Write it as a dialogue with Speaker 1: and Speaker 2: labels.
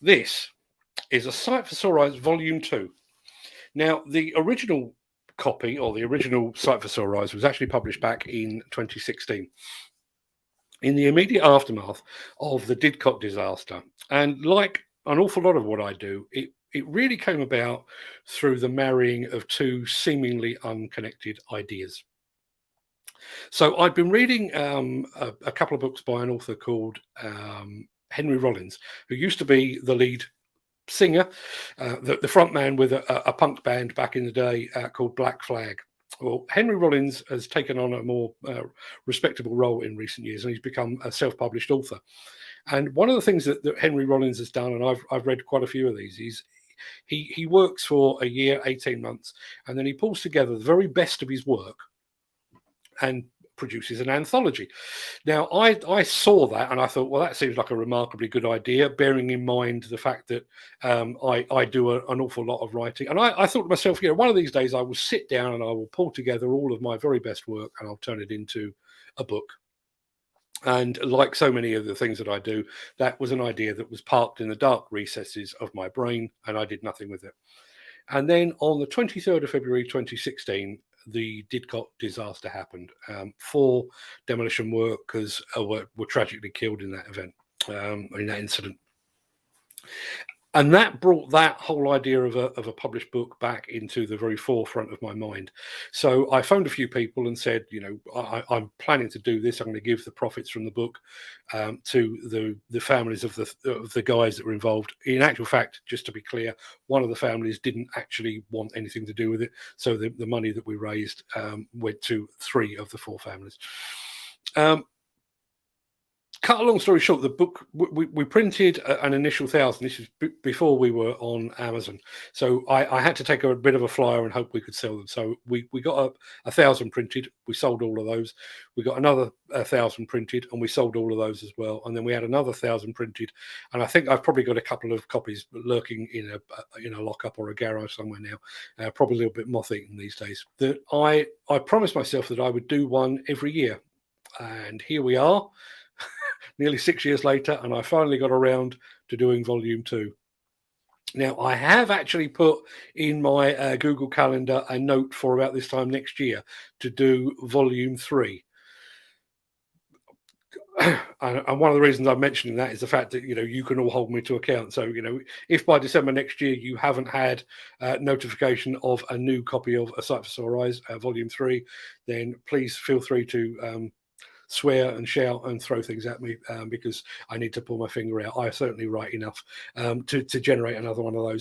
Speaker 1: This is A Sight for Sore Eyes Volume 2. Now, the original copy, or the original Sight for Sore Eyes, was actually published back in 2016 in the immediate aftermath of the Didcot disaster. And like an awful lot of what I do, it really came about through the marrying of two seemingly unconnected ideas. So I'd been reading a couple of books by an author called Henry Rollins, who used to be the lead singer, the front man with a punk band back in the day called Black Flag. Well, Henry Rollins has taken on a more respectable role in recent years, and he's become a self-published author. And one of the things that Henry Rollins has done, and I've read quite a few of these, is he works for a year, 18 months, and then he pulls together the very best of his work and produces an anthology. Now, I saw that and I thought, well, that seems like a remarkably good idea, bearing in mind the fact that I do an awful lot of writing. And I thought to myself, one of these days I will sit down and I will pull together all of my very best work and I'll turn it into a book. And like so many of the things that I do, that was an idea that was parked in the dark recesses of my brain, and I did nothing with it. And then on the 23rd of February 2016, the Didcot disaster happened. 4 demolition workers were tragically killed in that event, in that incident. And that brought that whole idea of a published book back into the very forefront of my mind. So I phoned a few people and said, I'm planning to do this. I'm going to give the profits from the book to the families of the guys that were involved. In actual fact, just to be clear, one of the families didn't actually want anything to do with it. So the money that we raised went to 3 of the 4 families. Cut a long story short, the book, we printed an initial 1,000. This is before we were on Amazon. So I had to take a bit of a flyer and hope we could sell them. So we got 1,000 printed. We sold all of those. We got another 1,000 printed and we sold all of those as well. And then we had another 1,000 printed. And I think I've probably got a couple of copies lurking in a lockup or a garage somewhere now. Probably a little bit moth-eaten these days. That I promised myself that I would do one every year. And here we are. Nearly 6 years later, and I finally got around to doing volume 2. Now, I have actually put in my Google Calendar a note for about this time next year to do volume 3. And one of the reasons I'm mentioning that is the fact that, you can all hold me to account. So, if by December next year you haven't had notification of a new copy of A Sight for Sore Eyes, volume 3, then please feel free to swear and shout and throw things at me because I need to pull my finger out. I certainly write enough to generate another one of those.